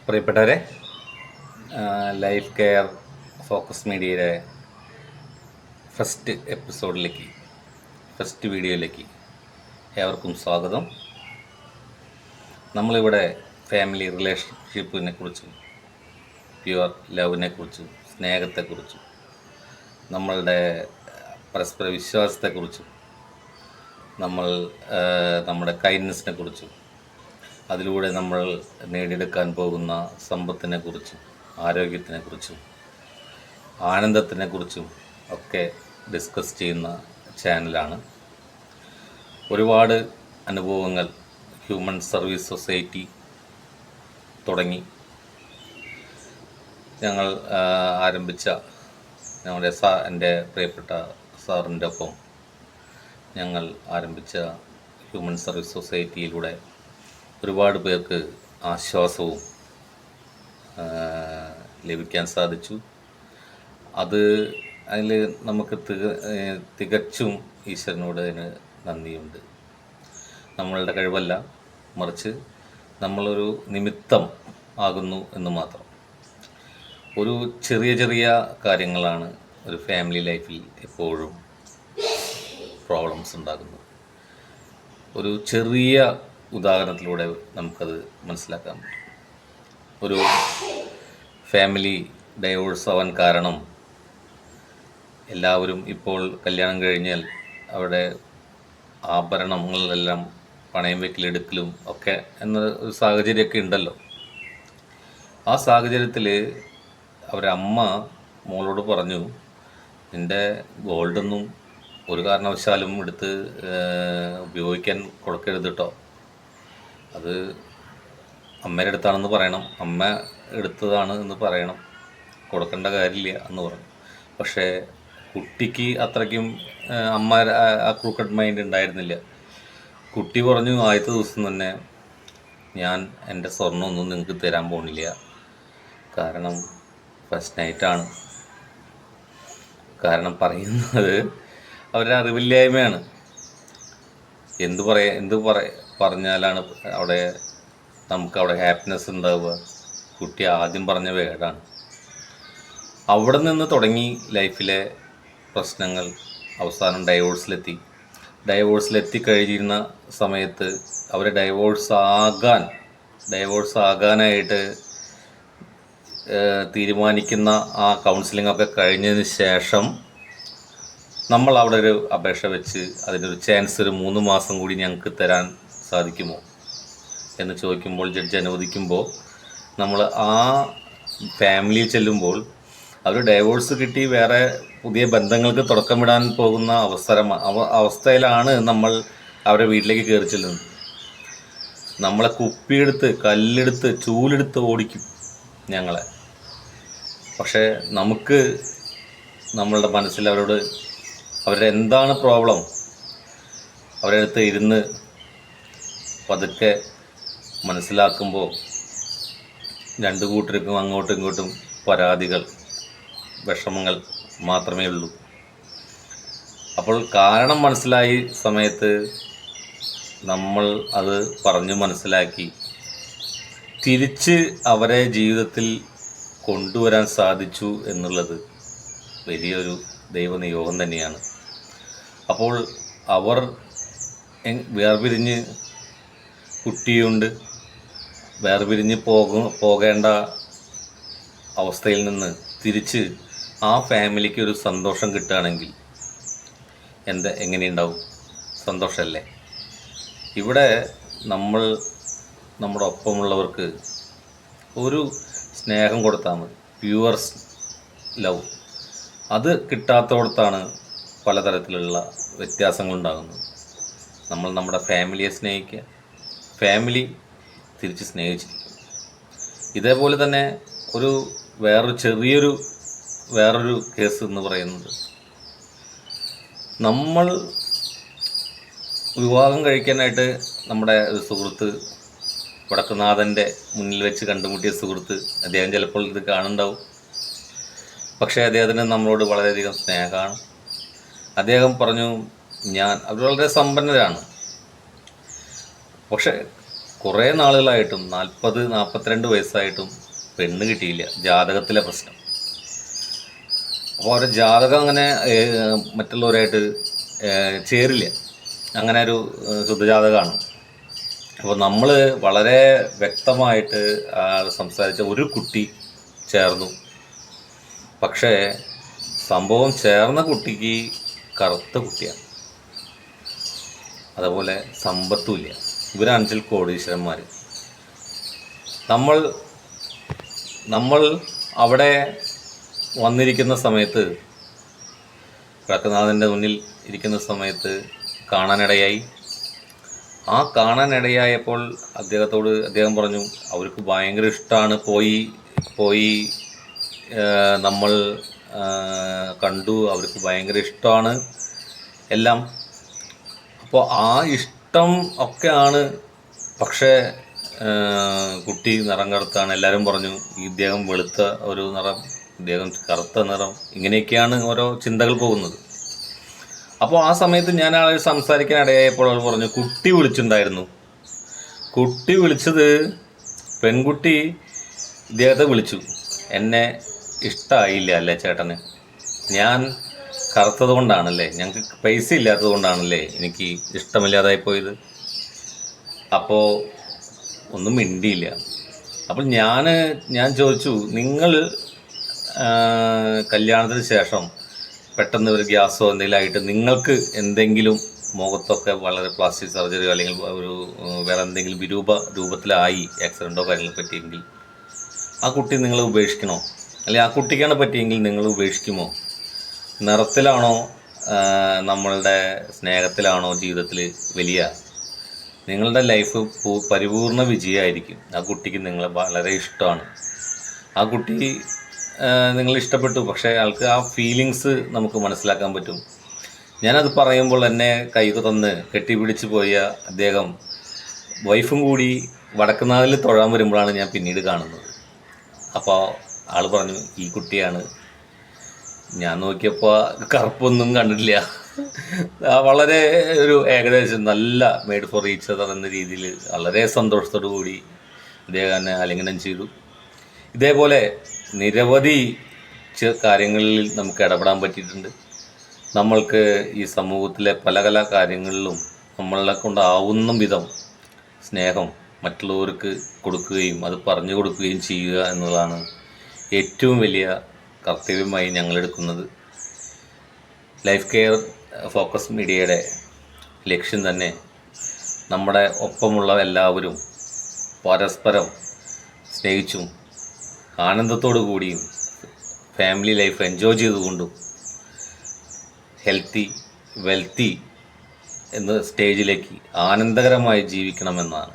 പ്രിയപ്പെട്ടവരെ, life care focus മീഡിയയുടെ first വീഡിയോയിലേക്ക് ഏവർക്കും സ്വാഗതം. നമ്മളിവിടെ ഫാമിലി റിലേഷൻഷിപ്പിനെ കുറിച്ചും പ്യുവർ ലവിനെ കുറിച്ചും സ്നേഹത്തെക്കുറിച്ചും നമ്മളുടെ പരസ്പര വിശ്വാസത്തെക്കുറിച്ചും നമ്മുടെ കൈൻഡ്നെസ്സിനെ കുറിച്ചും അതിലൂടെ നമ്മൾ നേടിയെടുക്കാൻ പോകുന്ന സമ്പത്തിനെക്കുറിച്ചും ആരോഗ്യത്തിനെക്കുറിച്ചും ആനന്ദത്തിനെക്കുറിച്ചും ഒക്കെ ഡിസ്കസ് ചെയ്യുന്ന ചാനലാണ്. ഒരുപാട് അനുഭവങ്ങൾ ഹ്യൂമൻ സർവീസ് സൊസൈറ്റി തുടങ്ങി ഞങ്ങൾ ആരംഭിച്ച എൻ്റെ പ്രിയപ്പെട്ട സാറിൻ്റെ ഒപ്പം ഞങ്ങൾ ആരംഭിച്ച ഹ്യൂമൻ സർവീസ് സൊസൈറ്റിയിലൂടെ ഒരുപാട് പേർക്ക് ആശ്വാസവും ലഭിക്കാൻ സാധിച്ചു. അതിൽ നമുക്ക് തികച്ചും ഈശ്വരനോട് അതിന് നന്ദിയുണ്ട്. നമ്മളുടെ കഴിവല്ല, മറിച്ച് നമ്മളൊരു നിമിത്തം ആകുന്നു എന്ന് മാത്രം. ഒരു ചെറിയ ചെറിയ കാര്യങ്ങളാണ് ഒരു ഫാമിലി ലൈഫിൽ എപ്പോഴും പ്രോബ്ലംസ് ഉണ്ടാകുന്നത്. ഒരു ചെറിയ ഉദാഹരണത്തിലൂടെ നമുക്കത് മനസ്സിലാക്കാൻ പറ്റും. ഒരു ഫാമിലി ഡൈവോഴ്സ് ആവാൻ കാരണം എല്ലാവരും ഇപ്പോൾ കല്യാണം കഴിഞ്ഞാൽ അവരുടെ ആഭരണങ്ങളെല്ലാം പണയം വെക്കലെടുക്കലും ഒക്കെ എന്ന ഒരു സാഹചര്യമൊക്കെ ഉണ്ടല്ലോ. ആ സാഹചര്യത്തിൽ അവരമ്മ മോളോട് പറഞ്ഞു, നിൻ്റെ ഗോൾഡൊന്നും ഒരു കാരണവശാലും എടുത്ത് ഉപയോഗിക്കാൻ കൊടുക്കരുത് കേട്ടോ, അത് അമ്മയുടെ അടുത്താണെന്ന് പറയണം, അമ്മ എടുത്തതാണ് എന്ന് പറയണം, കൊടുക്കേണ്ട കാര്യമില്ല എന്ന് പറഞ്ഞു. പക്ഷേ കുട്ടിക്ക് അത്രയ്ക്കും അമ്മ ആ ക്രൂക്കഡ് മൈൻഡ് ഉണ്ടായിരുന്നില്ല. കുട്ടി പറഞ്ഞു, ആദ്യത്തെ ദിവസം തന്നെ ഞാൻ എൻ്റെ സ്വർണ്ണമൊന്നും നിങ്ങൾക്ക് തരാൻ പോകുന്നില്ല, കാരണം ഫസ്റ്റ് നൈറ്റാണ്. കാരണം പറയുന്നത് അവരുടെ അറിവില്ലായ്മയാണ്. എന്ത് പറഞ്ഞാലാണ് നമുക്കവിടെ ഹാപ്പിനെസ് ഉണ്ടാവുക? കുട്ടി ആദ്യം പറഞ്ഞ വേർഡാണ്. അവിടെ നിന്ന് തുടങ്ങി ലൈഫിലെ പ്രശ്നങ്ങൾ. അവസാനം ഡൈവോഴ്സിലെത്തി കഴിഞ്ഞിരുന്ന സമയത്ത് അവർ ഡൈവോഴ്സ് ആകാനായിട്ട് തീരുമാനിക്കുന്ന ആ കൗൺസിലിംഗ് ഒക്കെ കഴിഞ്ഞതിന് ശേഷം നമ്മൾ അവിടെ ഒരു അപേക്ഷ വെച്ച് അതിനൊരു ചാൻസ് ഒരു 3 മാസം കൂടി ഞങ്ങൾക്ക് തരാൻ സാധിക്കുമോ എന്ന് ചോദിക്കുമ്പോൾ ജഡ്ജ് അനുവദിക്കുമ്പോൾ നമ്മൾ ആ ഫാമിലിയിൽ ചെല്ലുമ്പോൾ അവർ ഡൈവോഴ്സ് കിട്ടി വേറെ പുതിയ ബന്ധങ്ങൾക്ക് തുടക്കമിടാൻ പോകുന്ന അവസ്ഥയിലാണ് നമ്മൾ അവരുടെ വീട്ടിലേക്ക് കയറി ചെല്ലുന്നത്. നമ്മളെ കുപ്പിയെടുത്ത്, കല്ലെടുത്ത്, ചൂലെടുത്ത് ഓടിക്കും ഞങ്ങളെ. പക്ഷേ നമുക്ക് നമ്മളുടെ മനസ്സിൽ അവരുടെ എന്താണ് പ്രോബ്ലം അവരുടെ അടുത്ത് ഇരുന്ന് പതുക്കെ മനസ്സിലാക്കുമ്പോൾ രണ്ടു കൂട്ടർക്കും അങ്ങോട്ടും ഇങ്ങോട്ടും പരാതികൾ, വിഷമങ്ങൾ മാത്രമേ ഉള്ളൂ. അപ്പോൾ കാരണം മനസ്സിലായി സമയത്ത് നമ്മൾ അത് പറഞ്ഞു മനസ്സിലാക്കി തിരിച്ച് അവരെ ജീവിതത്തിൽ കൊണ്ടുവരാൻ സാധിച്ചു എന്നുള്ളത് വലിയൊരു ദൈവനിയോഗം തന്നെയാണ്. അപ്പോൾ അവർ വേർപിരിഞ്ഞ് കുട്ടിയുണ്ട് വേർപിരിഞ്ഞ് പോകേണ്ട അവസ്ഥയിൽ നിന്ന് തിരിച്ച് ആ ഫാമിലിക്ക് ഒരു സന്തോഷം കിട്ടുകയാണെങ്കിൽ എങ്ങനെയുണ്ടാവും? സന്തോഷമല്ലേ? ഇവിടെ നമ്മുടെ ഒപ്പമുള്ളവർക്ക് ഒരു സ്നേഹം കൊടുത്താൽ മതി, പ്യുവർ ലവ്. അത് കിട്ടാത്തടത്താണ് പലതരത്തിലുള്ള വ്യത്യാസങ്ങളുണ്ടാകുന്നത്. നമ്മൾ നമ്മുടെ ഫാമിലിയെ സ്നേഹിക്കുക, ഫാമിലി തിരിച്ച് സ്നേഹിച്ചിരിക്കും. ഇതേപോലെ തന്നെ വേറൊരു കേസ് എന്ന് പറയുന്നത്, നമ്മൾ വിവാഹം കഴിക്കാനായിട്ട് നമ്മുടെ ഒരു സുഹൃത്ത്, വടക്കുനാഥൻ്റെ മുന്നിൽ വെച്ച് കണ്ടുമുട്ടിയ സുഹൃത്ത്, അദ്ദേഹം ചിലപ്പോൾ ഇത് കാണുന്നുണ്ടാവും. പക്ഷേ അദ്ദേഹത്തിന് നമ്മളോട് വളരെയധികം സ്നേഹമാണ്. അദ്ദേഹം പറഞ്ഞു, അവർ വളരെ സമ്പന്നരാണ്, പക്ഷേ കുറേ നാളുകളായിട്ടും 42 വയസ്സായിട്ടും പെണ്ണ് കിട്ടിയില്ല. ജാതകത്തിലെ പ്രശ്നം. അപ്പോൾ അവരുടെ ജാതകം അങ്ങനെ മറ്റുള്ളവരായിട്ട് ചേരില്ല. അങ്ങനെ ഒരു ശുദ്ധജാതകമാണ്. അപ്പോൾ നമ്മൾ വളരെ വ്യക്തമായിട്ട് സംസാരിച്ച ഒരു കുട്ടി ചേർന്നു. പക്ഷേ സംഭവം ചേർന്ന കുട്ടിക്ക് കറുത്ത കുട്ടിയാണ്. അതുപോലെ സമ്പത്തുമില്ല. ഇവരാണെച്ചാൽ കോടീശ്വരന്മാർ. നമ്മൾ അവിടെ വന്നിരിക്കുന്ന സമയത്ത്, വടക്കുന്നാഥൻ്റെ മുന്നിൽ ഇരിക്കുന്ന സമയത്ത് കാണാനിടയായി. ആ കാണാനിടയായപ്പോൾ അദ്ദേഹം പറഞ്ഞു അവർക്ക് ഭയങ്കര ഇഷ്ടമാണ്. പോയി നമ്മൾ കണ്ടു, അവർക്ക് ഭയങ്കര ഇഷ്ടമാണ് എല്ലാം. അപ്പോൾ ആ ഇഷ്ടം ഒക്കെയാണ്. പക്ഷേ കുട്ടി നിറം കറുത്താണ്. എല്ലാവരും പറഞ്ഞു ഇദ്ദേഹം വെളുത്ത ഒരു നിറം, ഇദ്ദേഹം കറുത്ത നിറം, ഇങ്ങനെയൊക്കെയാണ് ഓരോ ചിന്തകൾ പോകുന്നത്. അപ്പോൾ ആ സമയത്ത് ഞാൻ ആൾ സംസാരിക്കാൻ ഇടയായപ്പോൾ ആൾ പറഞ്ഞു കുട്ടി വിളിച്ചിട്ടുണ്ടായിരുന്നു. കുട്ടി വിളിച്ചത്, പെൺകുട്ടി ഇദ്ദേഹത്തെ വിളിച്ചു, എന്നെ ഇഷ്ടമായില്ല അല്ലേ ചേട്ടന്, ഞാൻ കറുത്തത് കൊണ്ടാണല്ലേ, ഞങ്ങൾക്ക് പൈസ ഇല്ലാത്തത് കൊണ്ടാണല്ലേ എനിക്ക് ഇഷ്ടമില്ലാതായി പോയത്. അപ്പോൾ ഒന്നും മിണ്ടിയില്ല. അപ്പോൾ ഞാൻ ചോദിച്ചു, നിങ്ങൾ കല്യാണത്തിന് ശേഷം പെട്ടെന്ന് ഒരു ഗ്യാസോ എന്തെങ്കിലും ആയിട്ട് നിങ്ങൾക്ക് എന്തെങ്കിലും മുഖത്തൊക്കെ വളരെ പ്ലാസ്റ്റിക് സർജറിയോ അല്ലെങ്കിൽ ഒരു വേറെ എന്തെങ്കിലും രൂപത്തിലായി ആക്സിഡൻറ്റോ കാര്യങ്ങളെ പറ്റിയെങ്കിൽ ആ കുട്ടി നിങ്ങൾ ഉപേക്ഷിക്കണോ? അല്ലെങ്കിൽ ആ കുട്ടിക്കാണ് പറ്റിയെങ്കിൽ നിങ്ങൾ ഉപേക്ഷിക്കുമോ? നിറത്തിലാണോ നമ്മളുടെ സ്നേഹത്തിലാണോ ജീവിതത്തിൽ വലിയ? നിങ്ങളുടെ ലൈഫ് പരിപൂർണ വിജയമായിരിക്കും. ആ കുട്ടിക്ക് നിങ്ങളെ വളരെ ഇഷ്ടമാണ്. ആ കുട്ടി നിങ്ങൾ ഇഷ്ടപ്പെട്ടു. പക്ഷേ ആൾക്ക് ആ ഫീലിങ്സ് നമുക്ക് മനസ്സിലാക്കാൻ പറ്റും. ഞാനത് പറയുമ്പോൾ എന്നെ കൈ തന്ന് കെട്ടിപ്പിടിച്ച് പോയ അദ്ദേഹം വൈഫും കൂടി വടക്കുന്നാഥിൽ തൊഴാൻ വരുമ്പോഴാണ് ഞാൻ പിന്നീട് കാണുന്നത്. അപ്പോൾ ആൾ പറഞ്ഞു ഈ കുട്ടിയാണ്. ഞാൻ നോക്കിയപ്പോൾ കറുപ്പൊന്നും കണ്ടിട്ടില്ല. വളരെ ഒരു ഏകദേശം നല്ല മെയ്ഡ് ഫോർ ഈച്ച് അതർ എന്ന രീതിയിൽ വളരെ സന്തോഷത്തോടു കൂടി അദ്ദേഹം എന്നെ ആലിംഗനം ചെയ്തു. ഇതേപോലെ നിരവധി കാര്യങ്ങളിൽ നമുക്ക് ഇടപെടാൻ പറ്റിയിട്ടുണ്ട്. നമ്മൾക്ക് ഈ സമൂഹത്തിലെ പല കാര്യങ്ങളിലും നമ്മളെ കൊണ്ടാവുന്ന വിധം സ്നേഹം മറ്റുള്ളവർക്ക് കൊടുക്കുകയും അത് പറഞ്ഞു കൊടുക്കുകയും ചെയ്യുക എന്നുള്ളതാണ് ഏറ്റവും വലിയ കർത്തവ്യമായി ഞങ്ങളെടുക്കുന്നത്. ലൈഫ് കെയർ ഫോക്കസ് മീഡിയയുടെ ലക്ഷ്യം തന്നെ നമ്മുടെ ഒപ്പമുള്ള എല്ലാവരും പരസ്പരം സ്നേഹിച്ചും ആനന്ദത്തോടു കൂടിയും ഫാമിലി ലൈഫ് എൻജോയ് ചെയ്തുകൊണ്ടും ഹെൽത്തി വെൽത്തി എന്ന സ്റ്റേജിലേക്ക് ആനന്ദകരമായി ജീവിക്കണമെന്നാണ്.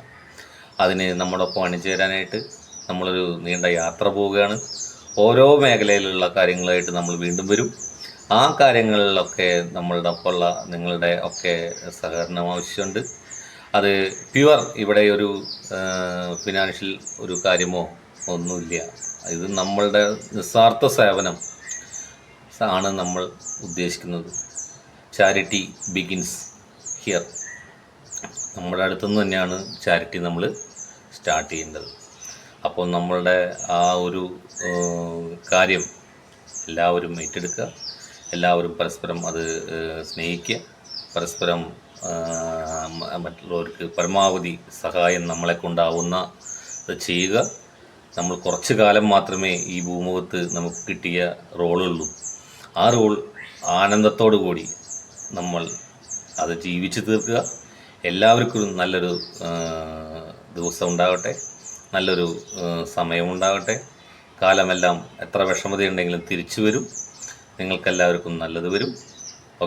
അതിന് നമ്മോടൊപ്പം അണിചേരാനായിട്ട് നമ്മളൊരു നീണ്ട യാത്ര പോവുകയാണ്. ഓരോ മേഖലയിലുള്ള കാര്യങ്ങളായിട്ട് നമ്മൾ വീണ്ടും വരും. ആ കാര്യങ്ങളിലൊക്കെ നമ്മളുടെ ഒപ്പമുള്ള നിങ്ങളുടെ ഒക്കെ സഹകരണം ആവശ്യമുണ്ട്. അത് പ്യുവർ ഇവിടെ ഒരു ഫിനാൻഷ്യൽ ഒരു കാര്യമോ ഒന്നുമില്ല. ഇത് നമ്മളുടെ നിസ്വാർത്ഥ സേവനം ആണ് നമ്മൾ ഉദ്ദേശിക്കുന്നത്. Charity begins here. നമ്മുടെ അടുത്തുനിന്ന് തന്നെയാണ് ചാരിറ്റി നമ്മൾ സ്റ്റാർട്ട് ചെയ്യേണ്ടത്. അപ്പോൾ നമ്മളുടെ ആ ഒരു കാര്യം എല്ലാവരും ഏറ്റെടുക്കുക. എല്ലാവരും പരസ്പരം അത് സ്നേഹിക്കുക. പരസ്പരം മറ്റുള്ളവർക്ക് പരമാവധി സഹായം നമ്മളെ കൊണ്ടാവുന്ന ചെയ്യുക. നമ്മൾ കുറച്ച് കാലം മാത്രമേ ഈ ഭൂമുഖത്ത് നമുക്ക് കിട്ടിയ റോളുള്ളൂ. ആ റോൾ ആനന്ദത്തോടു കൂടി നമ്മൾ അത് ജീവിച്ചു തീർക്കുക. എല്ലാവർക്കും നല്ലൊരു ദിവസം ഉണ്ടാകട്ടെ, നല്ലൊരു സമയമുണ്ടാകട്ടെ. കാലമെല്ലാം എത്ര വിഷമതയുണ്ടെങ്കിലും തിരിച്ചു വരും. നിങ്ങൾക്കെല്ലാവർക്കും നല്ലത് വരും.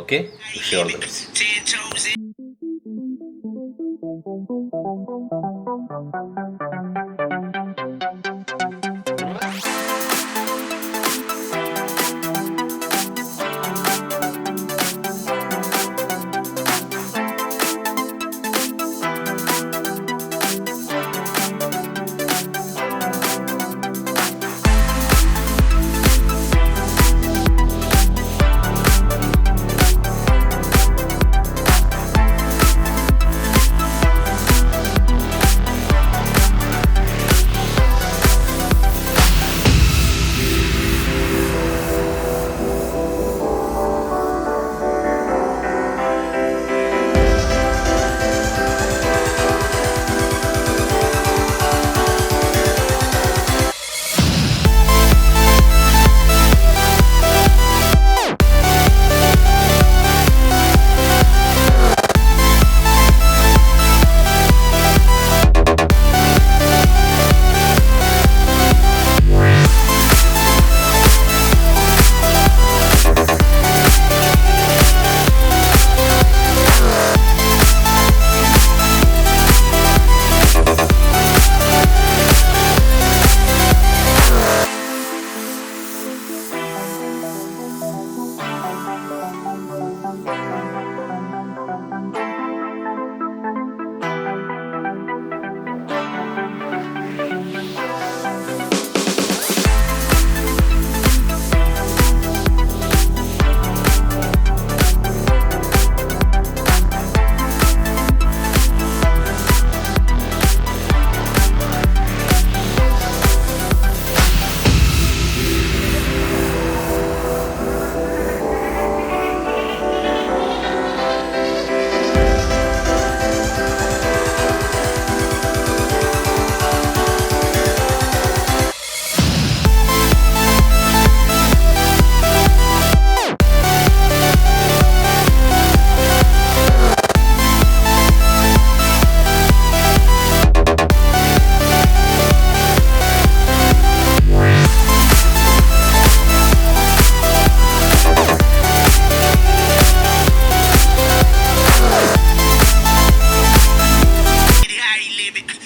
Okay, wish you all the best.